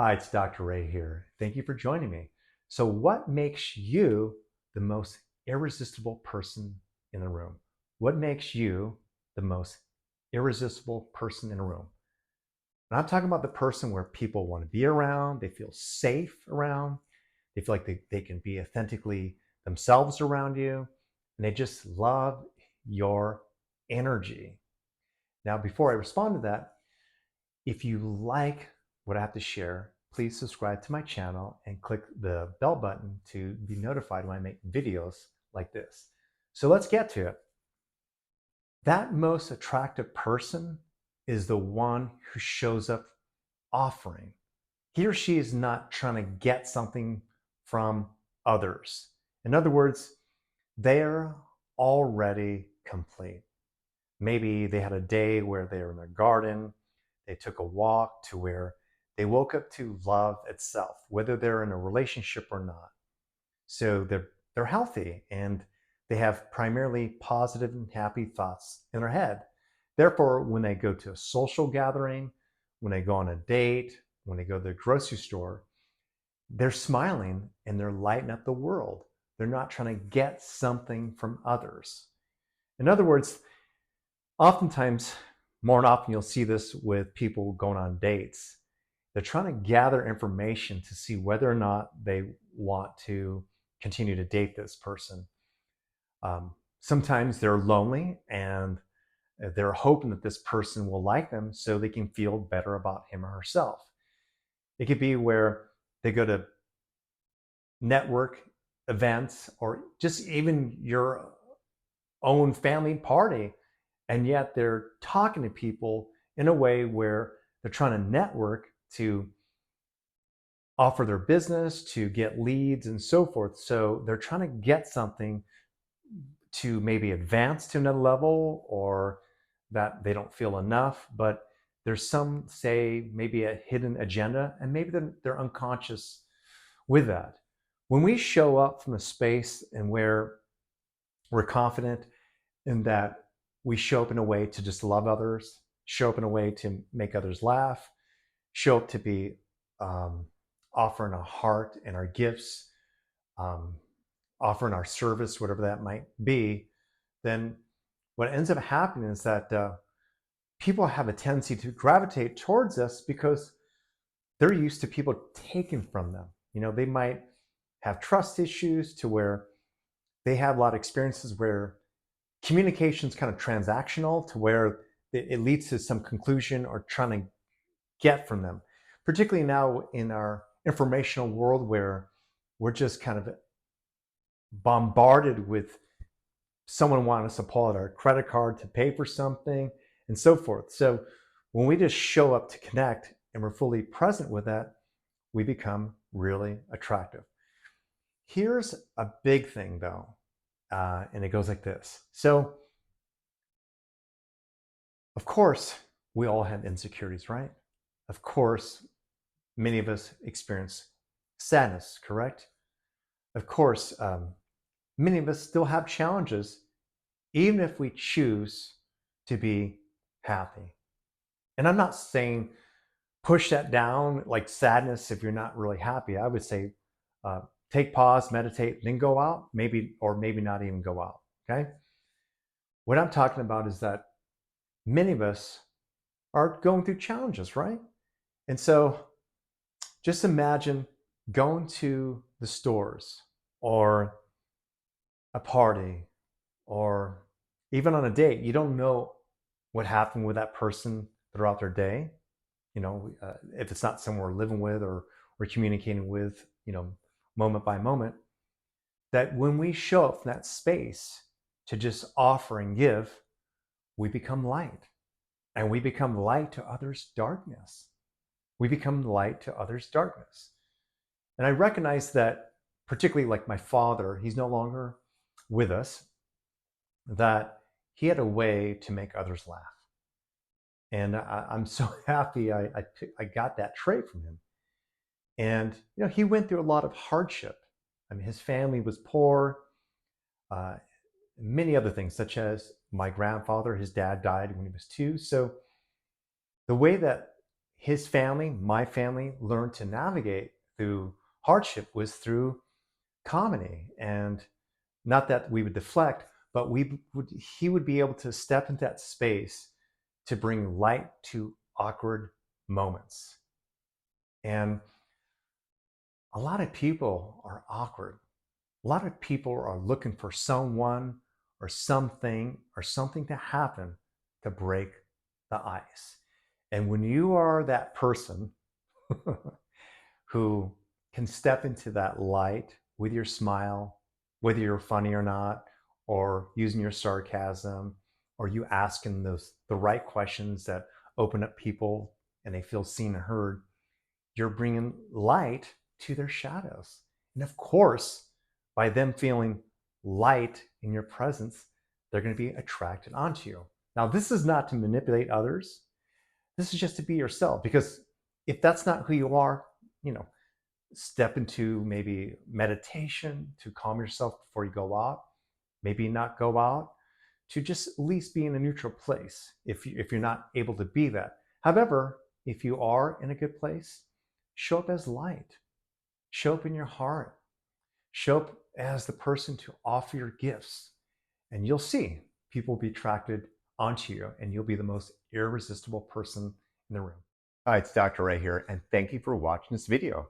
Hi, it's Dr. Ray here. Thank you for joining me. So, what makes you the most irresistible person in the room? What makes you the most irresistible person in a room? And I'm talking about the person where people want to be around, they feel safe around, they feel like they can be authentically themselves around you, and they just love your energy. Now, before I respond to that, if you like what I have to share, please subscribe to my channel and click the bell button to be notified when I make videos like this. So let's get to it. That most attractive person is the one who shows up offering. He or she is not trying to get something from others. In other words, they're already complete. Maybe they had a day where they were in their garden, they took a walk to where they woke up to love itself, whether they're in a relationship or not. So they're healthy and they have primarily positive and happy thoughts in their head. Therefore, when they go to a social gathering, when they go on a date, when they go to the grocery store, they're smiling and they're lighting up the world. They're not trying to get something from others. In other words, oftentimes, more often you'll see this with people going on dates. They're trying to gather information to see whether or not they want to continue to date this person. Sometimes they're lonely and they're hoping that this person will like them so they can feel better about him or herself. It could be where they go to network events or just even your own family party, and yet they're talking to people in a way where they're trying to network to offer their business, to get leads and so forth. So they're trying to get something to maybe advance to another level, or that they don't feel enough, but there's some say maybe a hidden agenda, and maybe they're unconscious with that. When we show up from a space and where we're confident in that we show up in a way to just love others, show up in a way to make others laugh, show up to be offering our heart and our gifts, um, offering our service, whatever that might be, then what ends up happening is that people have a tendency to gravitate towards us because they're used to people taking from them. You know, they might have trust issues to where they have a lot of experiences where communication is kind of transactional to where it leads to some conclusion or trying to get from them, particularly now in our informational world where we're just kind of bombarded with someone wanting us to pull out our credit card to pay for something and so forth. So when we just show up to connect and we're fully present with that, we become really attractive. Here's a big thing though, and it goes like this. So of course, we all have insecurities, right? Of course, many of us experience sadness, correct? Of course, many of us still have challenges, even if we choose to be happy. And I'm not saying push that down like sadness if you're not really happy. I would say uh, take pause, meditate, then go out, maybe, or maybe not even go out, okay? What I'm talking about is that many of us are going through challenges, right? And so just imagine going to the stores or a party or even on a date. You don't know what happened with that person throughout their day. You know, if it's not someone we're living with or we're communicating with, you know, moment by moment, that when we show up in that space to just offer and give, we become light, and we become light to others' darkness. We become light to others' darkness. And I recognize that, particularly like my father, he's no longer with us, that he had a way to make others laugh. And I'm so happy I got that trait from him. And, you know, he went through a lot of hardship. I mean, his family was poor, uh, many other things, such as my grandfather, his dad died when he was 2. So the way that his family, my family, learned to navigate through hardship was through comedy. And not that we would deflect, but he would be able to step into that space to bring light to awkward moments. And a lot of people are awkward. A lot of people are looking for someone or something to happen to break the ice. And when you are that person who can step into that light with your smile, whether you're funny or not, or using your sarcasm, or you asking the right questions that open up people and they feel seen and heard, you're bringing light to their shadows. And of course, by them feeling light in your presence, they're going to be attracted onto you. Now, this is not to manipulate others. This is just to be yourself. Because if that's not who you are, step into maybe meditation to calm yourself before you go out. Maybe not go out, to just at least be in a neutral place if you're not able to be that. However, if you are in a good place, show up as light. Show up in your heart. Show up as the person to offer your gifts. And you'll see people will be attracted onto you, and you'll be the most irresistible person in the room. Hi, it's Dr. Ray here, and thank you for watching this video.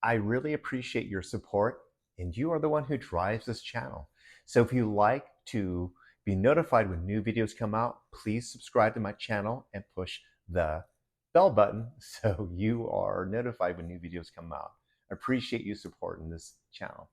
I really appreciate your support, and you are the one who drives this channel. So if you like to be notified when new videos come out, please subscribe to my channel and push the bell button so you are notified when new videos come out. I appreciate you supporting this channel.